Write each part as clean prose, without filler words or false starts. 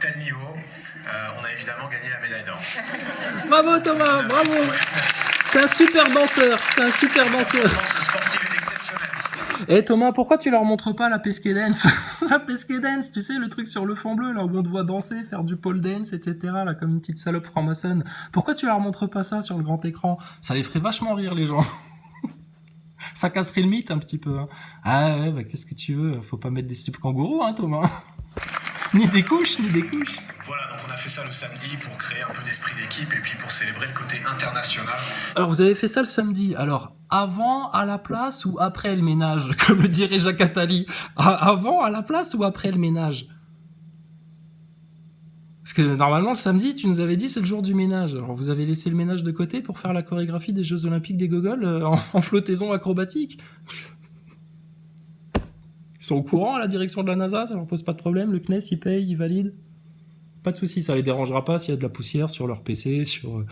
tel niveau, on a évidemment gagné la médaille d'or. Bravo Thomas, bravo. T'es un super danseur, La performance sportive est exceptionnelle. Eh Thomas, pourquoi tu leur montres pas la pesque dance? La pesque dance, tu sais, le truc sur le fond bleu, là où on te voit danser, faire du pole dance, etc., là, comme une petite salope franc-maçonne. Pourquoi tu leur montres pas ça sur le grand écran? Ça les ferait vachement rire, les gens. Ça casserait le mythe un petit peu, hein. Ah ouais, bah qu'est-ce que tu veux? Faut pas mettre des slips kangourous, hein, Thomas. Ni des couches, ni des couches. Voilà, donc on a fait ça le samedi pour créer un peu d'esprit d'équipe et puis pour célébrer le côté international. Alors, vous avez fait ça le samedi. Alors, avant, à la place ou après le ménage, comme le dirait Jacques Attali. Avant, à la place ou après le ménage? Parce que normalement, le samedi, tu nous avais dit c'est le jour du ménage. Alors, vous avez laissé le ménage de côté pour faire la chorégraphie des Jeux Olympiques des gogoles en flottaison acrobatique. Ils sont au courant à la direction de la NASA, ça leur pose pas de problème. Le CNES, ils payent, ils valident. Pas de souci, ça les dérangera pas s'il y a de la poussière sur leur PC, sur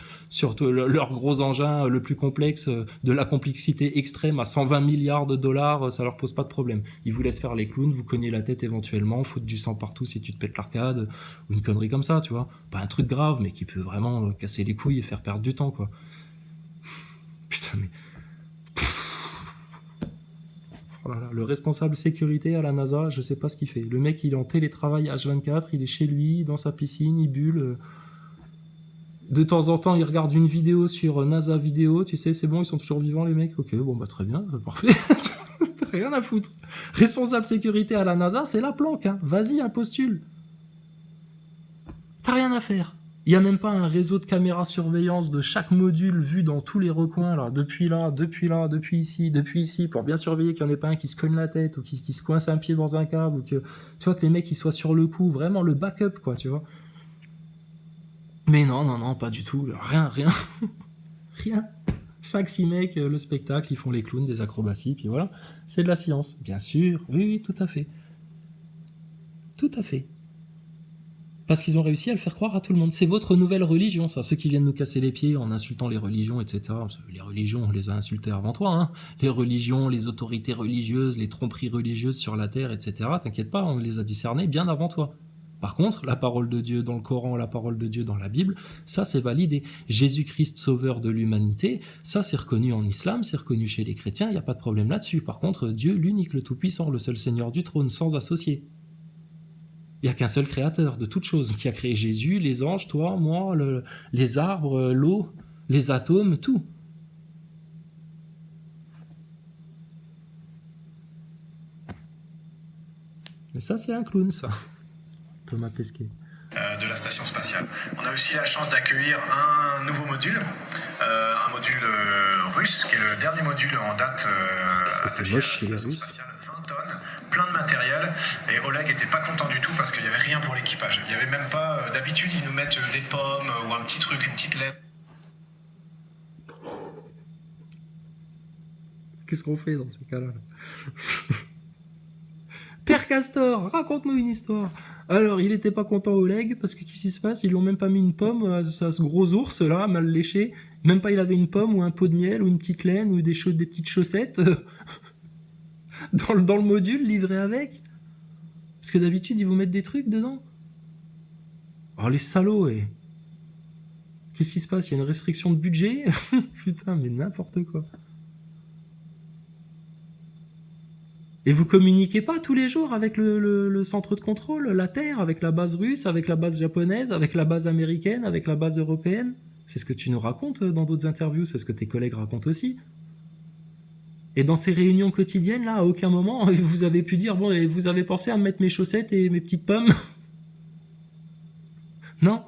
leur gros engin le plus complexe, de la complexité extrême à 120 milliards de dollars, ça leur pose pas de problème. Ils vous laissent faire les clowns, vous cognez la tête éventuellement, foutre du sang partout si tu te pètes l'arcade, ou une connerie comme ça, tu vois. Pas un truc grave, mais qui peut vraiment casser les couilles et faire perdre du temps, quoi. Putain, mais... Oh là là, le responsable sécurité à la NASA, je sais pas ce qu'il fait. Le mec, il est en télétravail H24, il est chez lui, dans sa piscine, il bulle. De temps en temps, il regarde une vidéo sur NASA Vidéo, tu sais, c'est bon, ils sont toujours vivants les mecs. Ok, bon bah très bien, parfait. T'as rien à foutre. Responsable sécurité à la NASA, c'est la planque, hein. Vas-y, impostule. T'as rien à faire. Il y a même pas un réseau de caméras surveillance de chaque module vu dans tous les recoins, là, depuis depuis ici, pour bien surveiller qu'il n'y en ait pas un qui se cogne la tête, ou qui se coince un pied dans un câble, ou que, tu vois, que les mecs, ils soient sur le coup, vraiment le backup, quoi, tu vois. Mais non, pas du tout, rien, rien. 5-6 mecs, le spectacle, ils font les clowns, des acrobaties, puis voilà. C'est de la science, bien sûr, oui, tout à fait. Tout à fait. Parce qu'ils ont réussi à le faire croire à tout le monde. C'est votre nouvelle religion, ça. Ceux qui viennent nous casser les pieds en insultant les religions, etc. Les religions, on les a insultées avant toi, hein. Les religions, les autorités religieuses, les tromperies religieuses sur la terre, etc. T'inquiète pas, on les a discernées bien avant toi. Par contre, la parole de Dieu dans le Coran, la parole de Dieu dans la Bible, ça c'est validé. Jésus-Christ, sauveur de l'humanité, ça c'est reconnu en islam, c'est reconnu chez les chrétiens, il n'y a pas de problème là-dessus. Par contre, Dieu, l'unique, le tout-puissant, le seul Seigneur du trône, sans associé. Il n'y a qu'un seul créateur de toutes choses, qui a créé Jésus, les anges, toi, moi, les arbres, l'eau, les atomes, tout. Mais ça, c'est un clown, ça. Thomas Pesquet. De la station spatiale. On a aussi la chance d'accueillir un nouveau module, un module russe, qui est le dernier module en date c'est moche chez les Russes. 20 tonnes, plein de matériel, et Oleg était pas content du tout parce qu'il n'y avait rien pour l'équipage. Il n'y avait même pas, d'habitude ils nous mettent des pommes ou un petit truc, une petite lettre. Qu'est-ce qu'on fait dans ces cas-là? Père Castor, raconte-nous une histoire. Alors, il était pas content Oleg, parce que qu'est-ce qui se passe? Ils lui ont même pas mis une pomme à ce gros ours là, mal léché. Même pas il avait une pomme ou un pot de miel ou une petite laine ou des petites chaussettes dans le module livré avec. Parce que d'habitude, ils vous mettent des trucs dedans. Oh les salauds, eh. Qu'est-ce qui se passe? Il y a une restriction de budget? Putain, mais n'importe quoi. Et vous communiquez pas tous les jours avec le centre de contrôle, la Terre, avec la base russe, avec la base japonaise, avec la base américaine, avec la base européenne? C'est ce que tu nous racontes dans d'autres interviews, c'est ce que tes collègues racontent aussi. Et dans ces réunions quotidiennes, là, à aucun moment, vous avez pu dire, bon, et vous avez pensé à me mettre mes chaussettes et mes petites pommes? Non.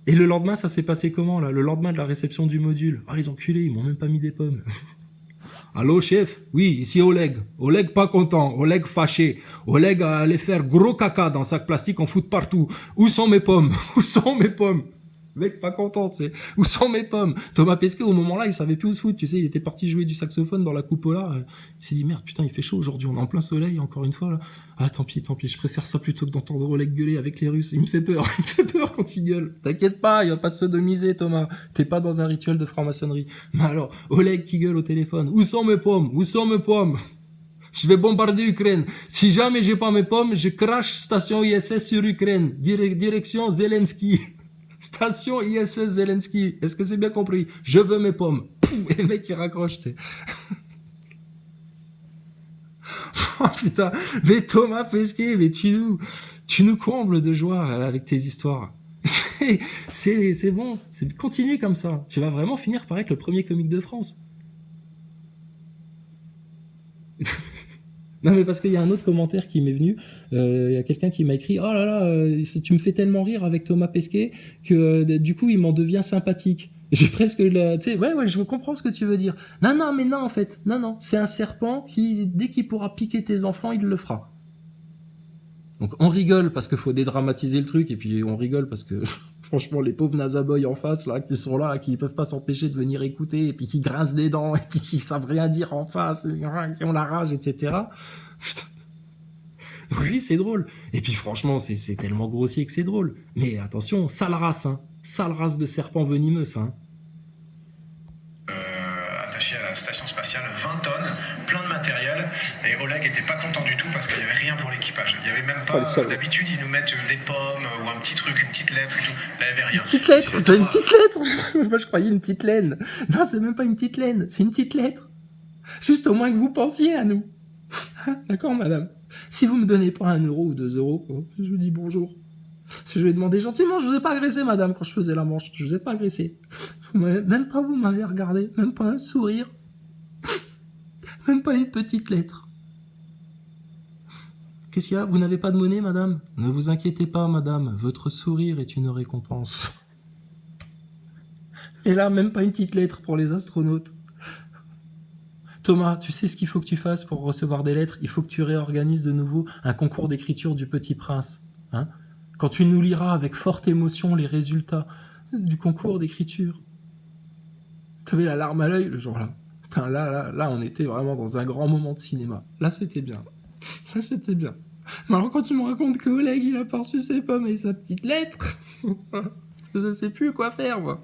Et le lendemain, ça s'est passé comment, là? Le lendemain de la réception du module. Ah, les enculés, ils m'ont même pas mis des pommes. Allô, chef? Oui, ici Oleg. Oleg pas content. Oleg fâché. Oleg allait faire gros caca dans sac plastique en fout partout. Où sont mes pommes? Où sont mes pommes? Le mec pas content, tu sais. Où sont mes pommes? Thomas Pesquet, au moment-là, il savait plus où se foutre, tu sais. Il était parti jouer du saxophone dans la coupola. Il s'est dit, merde, putain, il fait chaud aujourd'hui. On est en plein soleil, encore une fois, là. Ah, tant pis. Je préfère ça plutôt que d'entendre Oleg gueuler avec les Russes. Il me fait peur. Il me fait peur quand il gueule. T'inquiète pas, il va pas te sodomiser, Thomas. T'es pas dans un rituel de franc-maçonnerie. Mais alors, Oleg qui gueule au téléphone. Où sont mes pommes? Où sont mes pommes? Je vais bombarder Ukraine. Si jamais j'ai pas mes pommes, je crache station ISS sur Ukraine. Direction Zelensky. Station ISS Zelensky. Est-ce que c'est bien compris? Je veux mes pommes. Pouf, et le mec il raccroche. Oh putain, mais Thomas Pesquet, mais tu nous combles de joie avec tes histoires. C'est bon, continue comme ça. Tu vas vraiment finir par être le premier comique de France. Non mais parce qu'il y a un autre commentaire qui m'est venu, il y a quelqu'un qui m'a écrit « Oh là là, tu me fais tellement rire avec Thomas Pesquet que du coup il m'en devient sympathique. » J'ai presque tu sais, ouais, je comprends ce que tu veux dire. Non, mais non en fait, non, c'est un serpent qui, dès qu'il pourra piquer tes enfants, il le fera. Donc on rigole parce qu'il faut dédramatiser le truc, et puis on rigole parce que franchement les pauvres nazaboys en face là, qui sont là, qui peuvent pas s'empêcher de venir écouter, et puis qui grincent des dents, et qui savent rien dire en face, qui ont la rage, etc. Putain. Donc oui, c'est drôle. Et puis franchement, c'est tellement grossier que c'est drôle. Mais attention, sale race de serpent venimeux, ça. Hein. Attaché à la station spatiale, 20 tonnes, plein de matériel, et Oleg était pas content du tout parce qu'il y avait rien pour l'équipage. Il y avait même pas, d'habitude ils nous mettent des pommes ou un petit truc, une petite lettre et tout. Là il y avait rien. Une petite lettre, t'as une petite lettre. Moi je croyais une petite laine. Non, c'est même pas une petite laine, c'est une petite lettre. Juste au moins que vous pensiez à nous. D'accord, madame? Si vous me donnez pas 1 euro ou 2 euros, je vous dis bonjour. Si je vais demander gentiment, je vous ai pas agressé, madame, quand je faisais la manche. Je vous ai pas agressé. Même pas vous m'avez regardé. Même pas un sourire. Même pas une petite lettre. Qu'est-ce qu'il y a? Vous n'avez pas de monnaie, madame? Ne vous inquiétez pas, madame. Votre sourire est une récompense. Et là, même pas une petite lettre pour les astronautes. Thomas, tu sais ce qu'il faut que tu fasses pour recevoir des lettres? Il faut que tu réorganises de nouveau un concours d'écriture du Petit Prince. Hein? Quand tu nous liras avec forte émotion les résultats du concours d'écriture. Tu avais la larme à l'œil le jour-là. Putain, là, on était vraiment dans un grand moment de cinéma. Là, c'était bien. Mais alors, quand tu me racontes que Oleg, il a pas reçu ses pommes et sa petite lettre, je ne sais plus quoi faire, moi.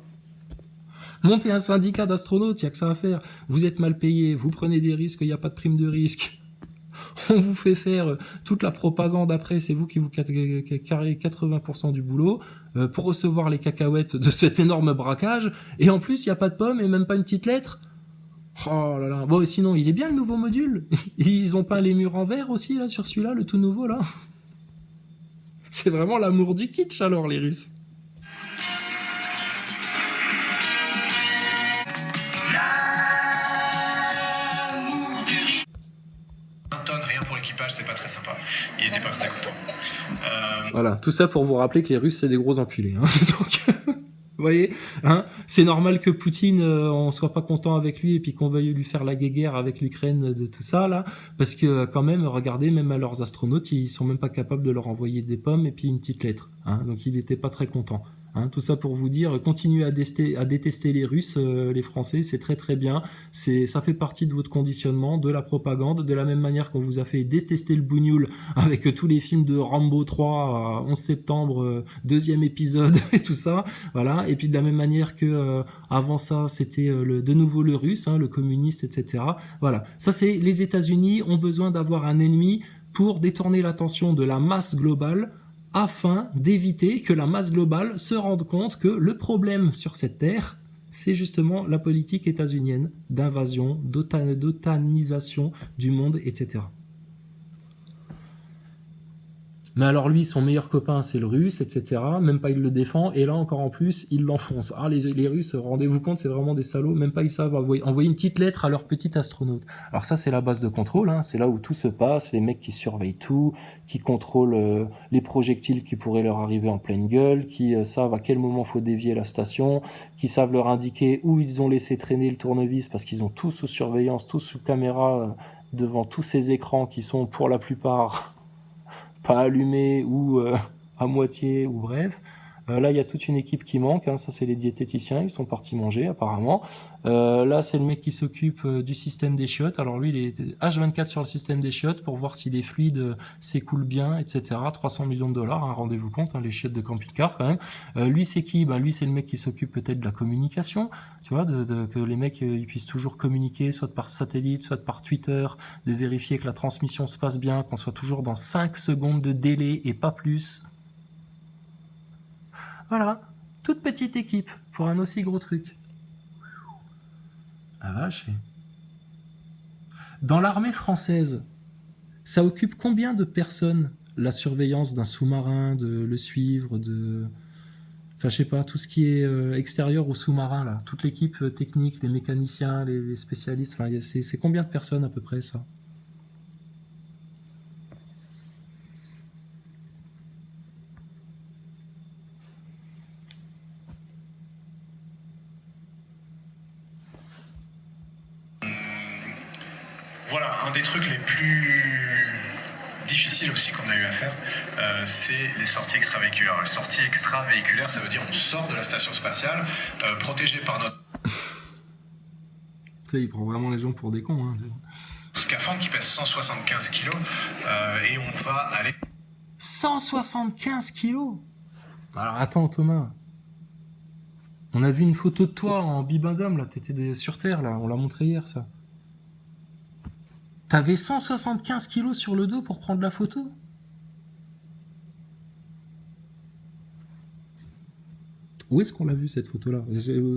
Montez un syndicat d'astronautes, il n'y a que ça à faire. Vous êtes mal payé, vous prenez des risques, il n'y a pas de prime de risque. On vous fait faire toute la propagande après, c'est vous qui vous carrez 80% du boulot pour recevoir les cacahuètes de cet énorme braquage. Et en plus, il n'y a pas de pommes et même pas une petite lettre. Oh là là. Bon, sinon, il est bien le nouveau module. Ils ont peint les murs en vert aussi, là, sur celui-là, le tout nouveau, là. C'est vraiment l'amour du kitsch, alors, les Russes. Rien pour l'équipage, c'est pas très sympa. Il était pas très content. Voilà, tout ça pour vous rappeler que les Russes, c'est des gros enculés. Hein. Donc, vous voyez, hein, c'est normal que Poutine, on soit pas content avec lui et puis qu'on veuille lui faire la guéguerre avec l'Ukraine de tout ça là, parce que quand même, regardez, même à leurs astronautes, ils sont même pas capables de leur envoyer des pommes et puis une petite lettre. Hein, donc il était pas très content. Hein, tout ça pour vous dire, continuez à détester les Russes, les Français, c'est très très bien. Ça fait partie de votre conditionnement, de la propagande, de la même manière qu'on vous a fait détester le bougnoul avec tous les films de Rambo 3, 11 septembre, 2e épisode et tout ça. Voilà. Et puis de la même manière que avant ça, c'était de nouveau le Russe, hein, le communiste, etc. Voilà. Ça, c'est les États-Unis ont besoin d'avoir un ennemi pour détourner l'attention de la masse globale, afin d'éviter que la masse globale se rende compte que le problème sur cette terre, c'est justement la politique états-unienne d'invasion, d'otanisation du monde, etc. Mais alors lui, son meilleur copain, c'est le Russe, etc. Même pas il le défend, et là encore en plus, il l'enfonce. Ah, les Russes, rendez-vous compte, c'est vraiment des salauds, même pas ils savent envoyer une petite lettre à leur petit astronaute. Alors ça, c'est la base de contrôle, hein. C'est là où tout se passe, les mecs qui surveillent tout, qui contrôlent les projectiles qui pourraient leur arriver en pleine gueule, qui savent à quel moment faut dévier la station, qui savent leur indiquer où ils ont laissé traîner le tournevis, parce qu'ils ont tous sous surveillance, tous sous caméra, devant tous ces écrans qui sont pour la plupart pas allumé ou à moitié, ou bref. Là, il y a toute une équipe qui manque, hein. Ça c'est les diététiciens, ils sont partis manger apparemment. Là, c'est le mec qui s'occupe du système des chiottes. Alors lui, il est H24 sur le système des chiottes pour voir si les fluides s'écoulent bien, etc. 300 millions de dollars, hein, rendez-vous compte, hein, les chiottes de camping-car quand même. Lui, c'est qui? Lui, c'est le mec qui s'occupe peut-être de la communication, tu vois, que les mecs ils puissent toujours communiquer, soit par satellite, soit par Twitter, de vérifier que la transmission se passe bien, qu'on soit toujours dans 5 secondes de délai et pas plus. Voilà, toute petite équipe pour un aussi gros truc. Ah vache. Dans l'armée française, ça occupe combien de personnes la surveillance d'un sous-marin, de le suivre, enfin je sais pas, tout ce qui est extérieur au sous-marin là, toute l'équipe technique, les mécaniciens, les spécialistes, enfin c'est combien de personnes à peu près ça? Voilà, un des trucs les plus difficiles aussi qu'on a eu à faire, c'est les sorties extravéhiculaires. Les sorties extravéhiculaires, ça veut dire on sort de la station spatiale, protégé par notre Il prend vraiment les gens pour des cons. Hein. scaphandre qui pèse 175 kg, et on va aller... 175 kilos. Alors attends Thomas, on a vu une photo de toi en bibendum là, t'étais sur Terre là, on l'a montré hier ça. T'avais 175 kilos sur le dos pour prendre la photo? Où est-ce qu'on l'a vu cette photo-là?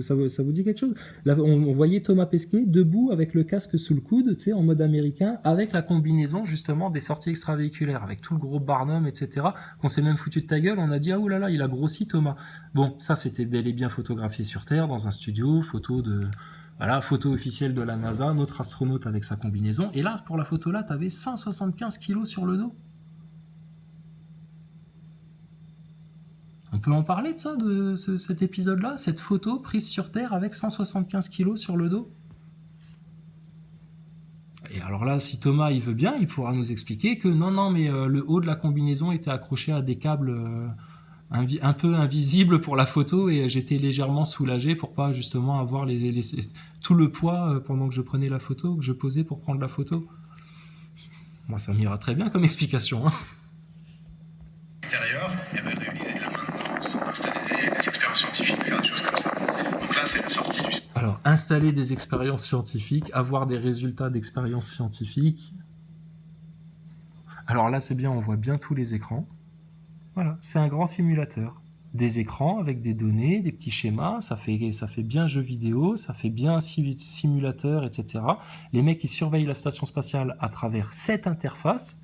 Ça vous dit quelque chose? Là, on voyait Thomas Pesquet debout avec le casque sous le coude, tu sais, en mode américain, avec la combinaison justement des sorties extravéhiculaires, avec tout le gros Barnum, etc. Qu'on s'est même foutu de ta gueule, on a dit ah oulala, il a grossi Thomas. Bon, ça c'était bel et bien photographié sur Terre, dans un studio, photo officielle de la NASA, notre astronaute avec sa combinaison. Et là, pour la photo là, t'avais 175 kilos sur le dos. On peut en parler de ça, de cet épisode-là, cette photo prise sur Terre avec 175 kilos sur le dos? Et alors là, si Thomas il veut bien, il pourra nous expliquer que non, mais le haut de la combinaison était accroché à des câbles un peu invisibles pour la photo et j'étais légèrement soulagé pour pas justement avoir tout le poids pendant que je prenais la photo, que je posais pour prendre la photo. Moi, ça m'ira très bien comme explication. Hein. Extérieur, et ben, réaliser de la maintenance, installer des expériences scientifiques, faire des choses comme ça. Donc là, c'est la sortie du... Alors, installer des expériences scientifiques, avoir des résultats d'expériences scientifiques. Alors là, c'est bien, on voit bien tous les écrans. Voilà, c'est un grand simulateur. Des écrans avec des données, des petits schémas, ça fait bien jeu vidéo, ça fait bien simulateur, etc. Les mecs, ils surveillent la station spatiale à travers cette interface.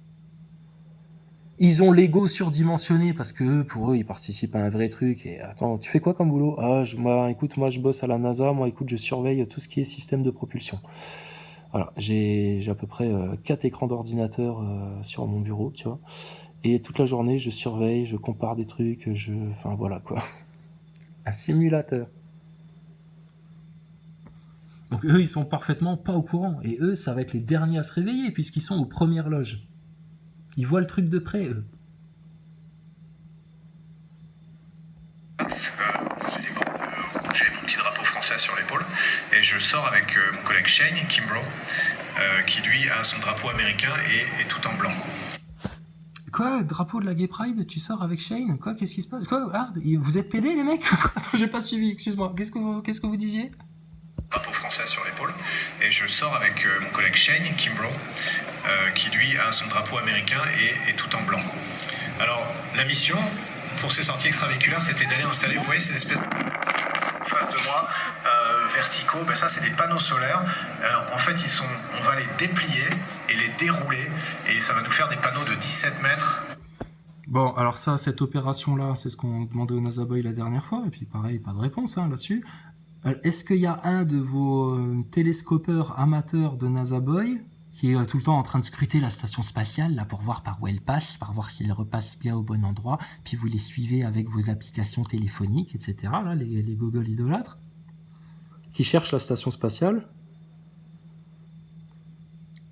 Ils ont l'ego surdimensionné parce que pour eux, ils participent à un vrai truc. Et attends, tu fais quoi comme boulot? Écoute, moi je bosse à la NASA. Moi, écoute, je surveille tout ce qui est système de propulsion. Voilà, j'ai à peu près 4 écrans d'ordinateur sur mon bureau, tu vois. Et toute la journée, je surveille, je compare des trucs, enfin voilà quoi. Un simulateur. Donc eux, ils sont parfaitement pas au courant. Et eux, ça va être les derniers à se réveiller puisqu'ils sont aux premières loges. Ils voient le truc de près, eux. J'ai mon petit drapeau français sur l'épaule et je sors avec mon collègue Shane Kimbrough, qui lui a son drapeau américain et est tout en blanc. Quoi? Drapeau de la Gay Pride? Tu sors avec Shane? Quoi? Qu'est-ce qui se passe? Quoi? Ah, vous êtes pédés, les mecs? Attends, j'ai pas suivi, excuse-moi. Qu'est-ce que vous disiez? Drapeau français sur l'épaule et je sors avec mon collègue Shane Kimbrough, qui lui a son drapeau américain et est tout en blanc. Alors la mission pour ces sorties extravéhiculaires, c'était d'aller installer, vous voyez ces espèces en face de moi, verticaux, ben ça c'est des panneaux solaires. En fait on va les déplier et les dérouler et ça va nous faire des panneaux de 17 mètres. Bon, alors ça, cette opération-là, c'est ce qu'on demandait au NASA Boy la dernière fois, et puis pareil, pas de réponse là-dessus. Est-ce qu'il y a un de vos télescopeurs amateurs de NASA Boy qui est tout le temps en train de scruter la station spatiale là pour voir par où elle passe, par voir si elle repasse bien au bon endroit, puis vous les suivez avec vos applications téléphoniques, etc. Là, les Google idolâtres qui cherchent la station spatiale.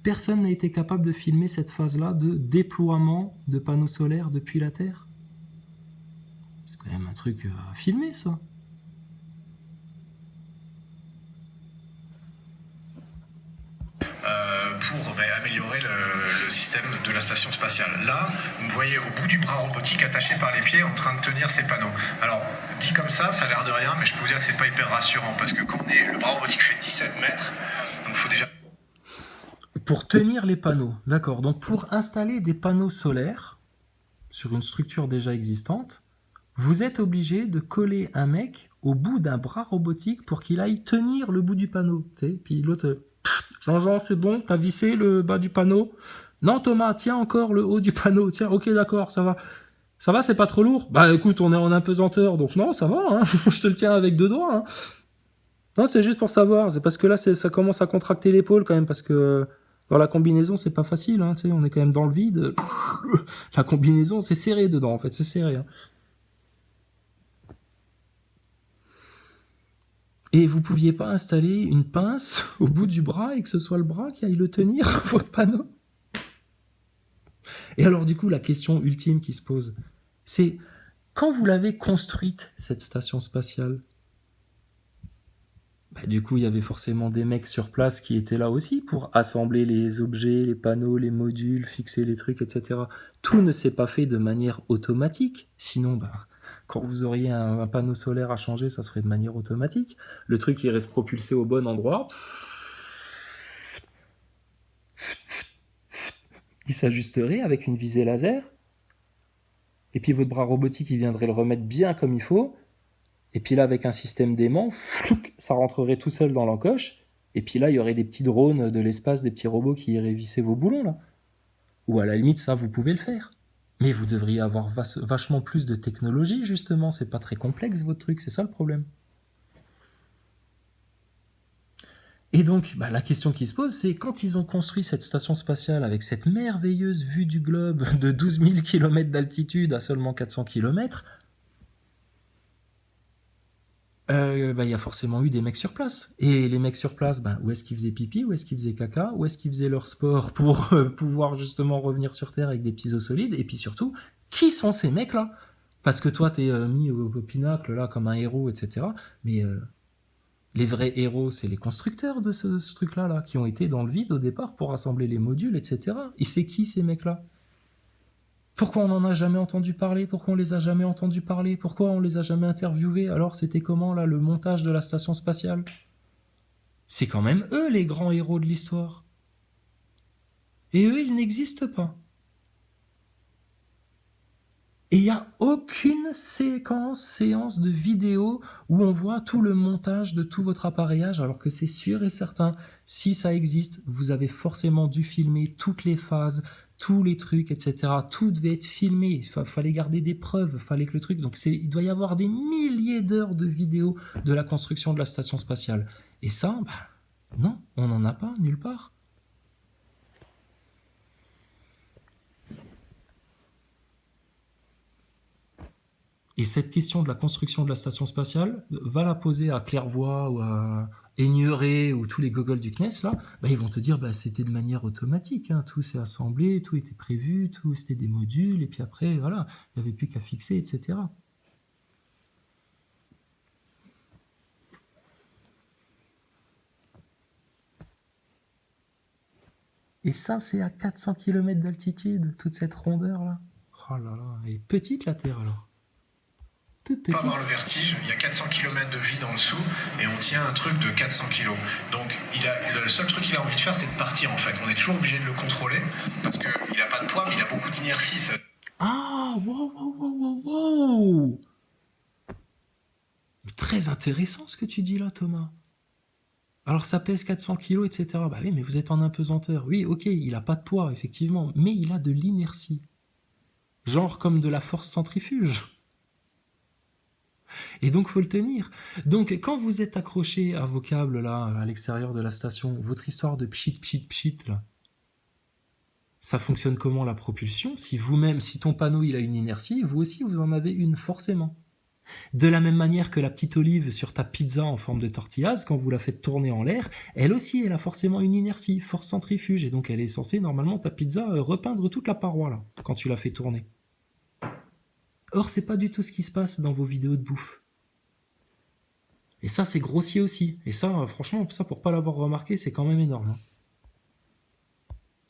Personne n'a été capable de filmer cette phase-là de déploiement de panneaux solaires depuis la Terre. C'est quand même un truc à filmer, ça. Pour améliorer le système de la station spatiale. Là, vous voyez au bout du bras robotique attaché par les pieds en train de tenir ces panneaux. Alors, dit comme ça a l'air de rien, mais je peux vous dire que c'est pas hyper rassurant parce que quand le bras robotique fait 17 mètres, donc il faut déjà... Pour tenir les panneaux, d'accord. Donc pour installer des panneaux solaires sur une structure déjà existante, vous êtes obligé de coller un mec au bout d'un bras robotique pour qu'il aille tenir le bout du panneau. Tu sais, puis l'autre... Jean-Jean, c'est bon, t'as vissé le bas du panneau? Non, Thomas, tiens encore le haut du panneau. Tiens, ok, d'accord, ça va. Ça va, c'est pas trop lourd? Bah écoute, on est en apesanteur, donc non, ça va, hein. Je te le tiens avec 2 doigts. Hein. Non, c'est juste pour savoir. C'est parce que là, ça commence à contracter l'épaule quand même, parce que dans la combinaison, c'est pas facile. Hein, on est quand même dans le vide. La combinaison, c'est serré dedans, en fait, c'est serré. Hein. Et vous pouviez pas installer une pince au bout du bras et que ce soit le bras qui aille le tenir, votre panneau? Et alors du coup, la question ultime qui se pose, c'est quand vous l'avez construite, cette station spatiale, du coup, il y avait forcément des mecs sur place qui étaient là aussi pour assembler les objets, les panneaux, les modules, fixer les trucs, etc. Tout ne s'est pas fait de manière automatique. Sinon, quand vous auriez un panneau solaire à changer, ça se ferait de manière automatique. Le truc, il reste propulsé au bon endroit. Il s'ajusterait avec une visée laser. Et puis votre bras robotique, il viendrait le remettre bien comme il faut. Et puis là, avec un système d'aimant, ça rentrerait tout seul dans l'encoche. Et puis là, il y aurait des petits drones de l'espace, des petits robots qui iraient visser vos boulons, là. Ou à la limite, ça, vous pouvez le faire. Mais vous devriez avoir vachement plus de technologie, justement. C'est pas très complexe, votre truc. C'est ça, le problème. Et donc, la question qui se pose, c'est quand ils ont construit cette station spatiale avec cette merveilleuse vue du globe de 12 000 km d'altitude à seulement 400 km, y a forcément eu des mecs sur place. Et les mecs sur place, où est-ce qu'ils faisaient pipi, où est-ce qu'ils faisaient caca, où est-ce qu'ils faisaient leur sport pour pouvoir justement revenir sur Terre avec des petits os solides, et puis surtout, qui sont ces mecs-là? Parce que toi, t'es mis au pinacle, là, comme un héros, etc. Mais les vrais héros, c'est les constructeurs de ce truc-là, là, qui ont été dans le vide au départ pour assembler les modules, etc. Et c'est qui, ces mecs-là? Pourquoi on n'en a jamais entendu parler? Pourquoi on les a jamais entendus parler? Pourquoi on les a jamais interviewés? Alors c'était comment là le montage de la station spatiale? C'est quand même eux les grands héros de l'histoire. Et eux, ils n'existent pas. Et il n'y a aucune séance de vidéo où on voit tout le montage de tout votre appareillage, alors que c'est sûr et certain, si ça existe, vous avez forcément dû filmer toutes les phases, tous les trucs, etc. Tout devait être filmé, il fallait garder des preuves, fallait que le truc... Donc il doit y avoir des milliers d'heures de vidéos de la construction de la station spatiale. Et ça, non, on n'en a pas, nulle part. Et cette question de la construction de la station spatiale, va la poser à Clairvoy ou à Aigneret ou tous les gogoles du CNES, là, ils vont te dire c'était de manière automatique, hein, tout s'est assemblé, tout était prévu, tout c'était des modules, et puis après, voilà, il n'y avait plus qu'à fixer, etc. Et ça, c'est à 400 km d'altitude, toute cette rondeur-là. Oh là là, elle est petite la Terre alors. Pas avoir le vertige, il y a 400 km de vide en dessous et on tient un truc de 400 kg. Donc le seul truc qu'il a envie de faire, c'est de partir en fait. On est toujours obligé de le contrôler parce qu'il n'a pas de poids mais il a beaucoup d'inertie. Ah, wow. Mais très intéressant ce que tu dis là, Thomas. Alors ça pèse 400 kg, etc. Oui, mais vous êtes en apesanteur. Oui, ok, il n'a pas de poids, effectivement, mais il a de l'inertie. Genre comme de la force centrifuge. Et donc, faut le tenir. Donc, quand vous êtes accroché à vos câbles, là, à l'extérieur de la station, votre histoire de pchit, là, ça fonctionne comment, la propulsion? Si ton panneau, il a une inertie, vous aussi, vous en avez une, forcément. De la même manière que la petite olive sur ta pizza en forme de tortillas, quand vous la faites tourner en l'air, elle aussi, elle a forcément une inertie, force centrifuge, et donc elle est censée, normalement, ta pizza, repeindre toute la paroi, là, quand tu la fais tourner. Or, c'est pas du tout ce qui se passe dans vos vidéos de bouffe. Et ça, c'est grossier aussi. Et ça, franchement, ça, pour pas l'avoir remarqué, c'est quand même énorme.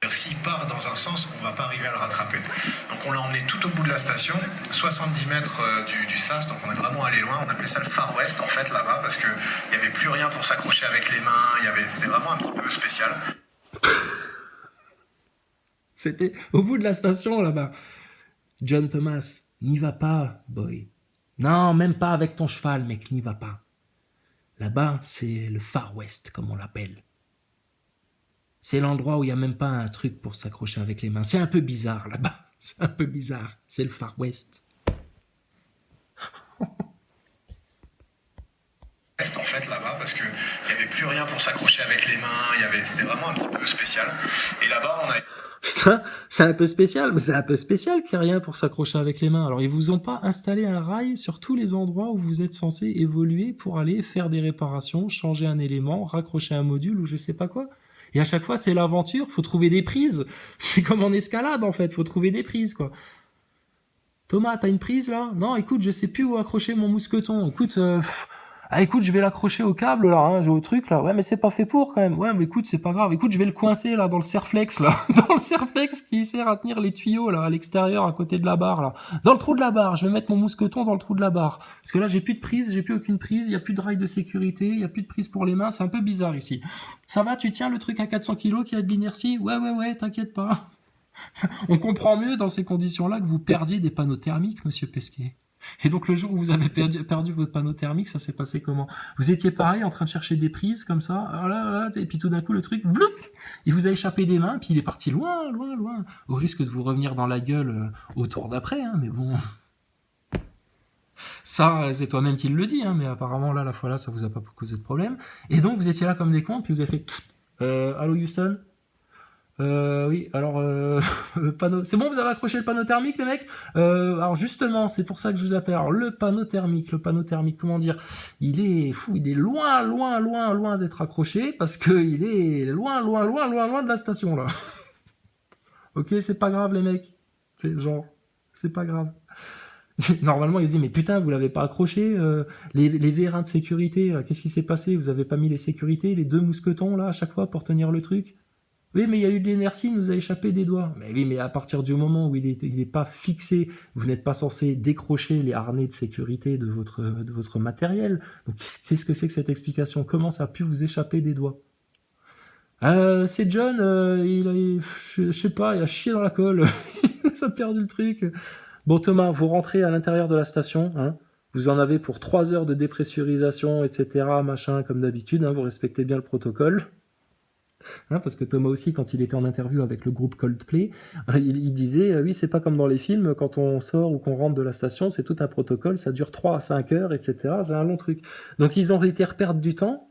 S'il part dans un sens, on ne va pas arriver à le rattraper. Donc on l'a emmené tout au bout de la station, 70 mètres du sas, donc on est vraiment allé loin. On appelait ça le Far West en fait là-bas parce qu'il n'y avait plus rien pour s'accrocher avec les mains, c'était vraiment un petit peu spécial. C'était au bout de la station là-bas. John Thomas, n'y va pas, boy. Non, même pas avec ton cheval, mec, n'y va pas. Là-bas, c'est le Far West, comme on l'appelle. C'est l'endroit où il n'y a même pas un truc pour s'accrocher avec les mains. C'est un peu bizarre là-bas. C'est un peu bizarre. C'est le Far West. En fait là-bas parce qu'il n'y avait plus rien pour s'accrocher avec les mains, c'était vraiment un petit peu spécial. Et là-bas on a... Putain, c'est un peu spécial, mais c'est un peu spécial qu'il n'y a rien pour s'accrocher avec les mains. Alors ils vous ont pas installé un rail sur tous les endroits où vous êtes censé évoluer pour aller faire des réparations, changer un élément, raccrocher un module ou je sais pas quoi. Et à chaque fois, c'est l'aventure, faut trouver des prises. C'est comme en escalade, en fait, faut trouver des prises, quoi. Thomas, t'as une prise, là? Non, écoute, je sais plus où accrocher mon mousqueton. Écoute, écoute, je vais l'accrocher au câble, là, hein, au truc, là. Ouais, mais c'est pas fait pour, quand même. Ouais, mais écoute, c'est pas grave. Écoute, je vais le coincer, là, dans le serflex, là. Dans le serflex qui sert à tenir les tuyaux, là, à l'extérieur, à côté de la barre, là. Dans le trou de la barre. Je vais mettre mon mousqueton dans le trou de la barre. Parce que là, j'ai plus de prise, j'ai plus aucune prise, il y a plus de rail de sécurité, il y a plus de prise pour les mains, c'est un peu bizarre, ici. Ça va, tu tiens le truc à 400 kilos qui a de l'inertie? Ouais, t'inquiète pas. On comprend mieux dans ces conditions-là que vous perdiez des panneaux thermiques, monsieur Pesquet. Et donc le jour où vous avez perdu votre panneau thermique, ça s'est passé comment? Vous étiez pareil en train de chercher des prises comme ça, et puis tout d'un coup le truc, vloup, il vous a échappé des mains, puis il est parti loin, au risque de vous revenir dans la gueule au tour d'après, hein, mais bon... Ça, c'est toi-même qui le dis, hein, mais apparemment là, la fois là, ça vous a pas causé de problème. Et donc vous étiez là comme des cons, puis vous avez fait... Allô Houston? Oui, alors panneau. C'est bon, vous avez accroché le panneau thermique, les mecs. Alors justement, c'est pour ça que je vous appelle. Alors le panneau thermique, comment dire? Il est fou, il est loin d'être accroché parce que il est loin de la station là. Ok, c'est pas grave, les mecs. C'est pas grave. Normalement, il dit mais putain, vous l'avez pas accroché les vérins de sécurité. Qu'est-ce qui s'est passé? Vous avez pas mis les sécurités, les deux mousquetons là à chaque fois pour tenir le truc? Oui, mais il y a eu de l'inertie, il nous a échappé des doigts. Mais oui, mais à partir du moment où il est pas fixé, vous n'êtes pas censé décrocher les harnais de sécurité de votre matériel. Donc, qu'est-ce que c'est que cette explication? Comment ça a pu vous échapper des doigts? C'est John, je sais pas, il a chié dans la colle. Ça a perdu le truc. Bon, Thomas, vous rentrez à l'intérieur de la station, hein. Vous en avez pour 3 heures de dépressurisation, etc., machin, comme d'habitude, hein, vous respectez bien le protocole. Hein, parce que Thomas aussi, quand il était en interview avec le groupe Coldplay, il disait, oui, c'est pas comme dans les films, quand on sort ou qu'on rentre de la station, c'est tout un protocole, ça dure 3 à 5 heures, etc. C'est un long truc. Donc ils ont été perdre du temps.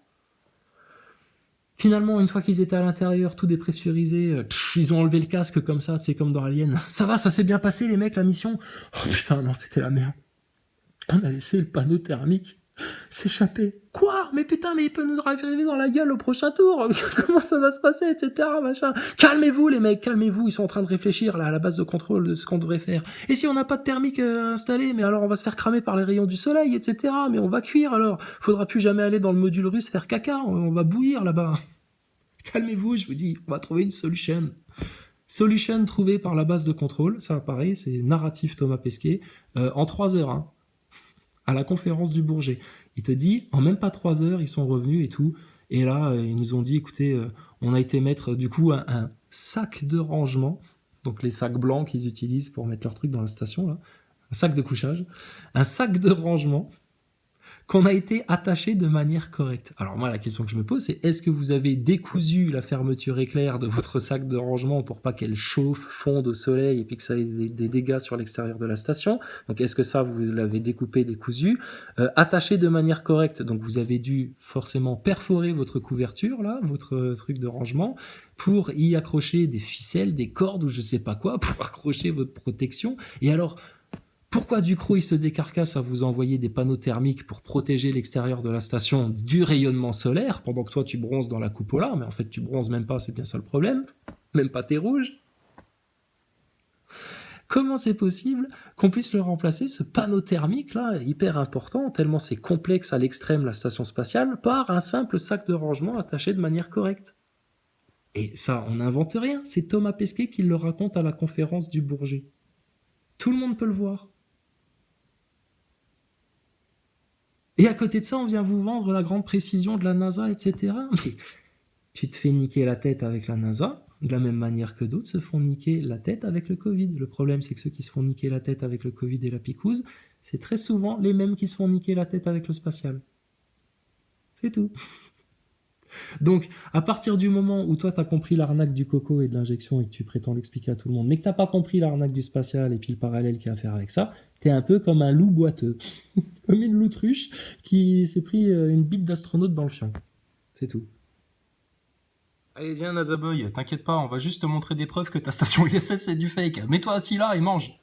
Finalement, une fois qu'ils étaient à l'intérieur, tout dépressurisé, ils ont enlevé le casque comme ça, c'est comme dans Alien. Ça va, ça s'est bien passé les mecs, la mission? Oh putain, non, c'était la merde. On a laissé le panneau thermique s'échapper. Quoi? Mais putain, mais il peut nous arriver dans la gueule au prochain tour. Comment ça va se passer, etc. Machin. Calmez-vous, les mecs, calmez-vous. Ils sont en train de réfléchir là à la base de contrôle de ce qu'on devrait faire. Et si on n'a pas de thermique installé, mais alors on va se faire cramer par les rayons du soleil, etc. Mais on va cuire alors. Faudra plus jamais aller dans le module russe faire caca. On va bouillir là-bas. Calmez-vous, je vous dis. On va trouver une solution. Solution trouvée par la base de contrôle. Ça, pareil, c'est narratif Thomas Pesquet. En 3 heures, hein. À la conférence du Bourget. Il te dit, en même pas 3 heures, ils sont revenus et tout. Et là, ils nous ont dit, écoutez, on a été mettre du coup un sac de rangement, donc les sacs blancs qu'ils utilisent pour mettre leurs trucs dans la station, là, un sac de couchage, un sac de rangement qu'on a été attaché de manière correcte. Alors moi, la question que je me pose, c'est est-ce que vous avez décousu la fermeture éclair de votre sac de rangement pour pas qu'elle chauffe, fonde au soleil et puis que ça ait des dégâts sur l'extérieur de la station? Donc est-ce que ça, vous l'avez découpé, décousu, attaché de manière correcte? Donc vous avez dû forcément perforer votre couverture, là, votre truc de rangement, pour y accrocher des ficelles, des cordes ou je sais pas quoi, pour accrocher votre protection. Et alors... pourquoi Ducrot il se décarcasse à vous envoyer des panneaux thermiques pour protéger l'extérieur de la station du rayonnement solaire pendant que toi tu bronzes dans la cupola, mais en fait tu bronzes même pas, c'est bien ça le problème, même pas t'es rouge. Comment c'est possible qu'on puisse le remplacer, ce panneau thermique là, hyper important, tellement c'est complexe à l'extrême la station spatiale, par un simple sac de rangement attaché de manière correcte? Et ça, on n'invente rien, c'est Thomas Pesquet qui le raconte à la conférence du Bourget. Tout le monde peut le voir. Et à côté de ça, on vient vous vendre la grande précision de la NASA, etc. Mais tu te fais niquer la tête avec la NASA, de la même manière que d'autres se font niquer la tête avec le Covid. Le problème, c'est que ceux qui se font niquer la tête avec le Covid et la picouse, c'est très souvent les mêmes qui se font niquer la tête avec le spatial. C'est tout. Donc, à partir du moment où toi, t'as compris l'arnaque du coco et de l'injection et que tu prétends l'expliquer à tout le monde, mais que t'as pas compris l'arnaque du spatial et puis le parallèle qu'il y a à faire avec ça, t'es un peu comme un loup boiteux. Comme une loutruche qui s'est pris une bite d'astronaute dans le fion. C'est tout. Allez, viens, Nazaboy, t'inquiète pas, on va juste te montrer des preuves que ta station ISS c'est du fake. Mets-toi assis là et mange.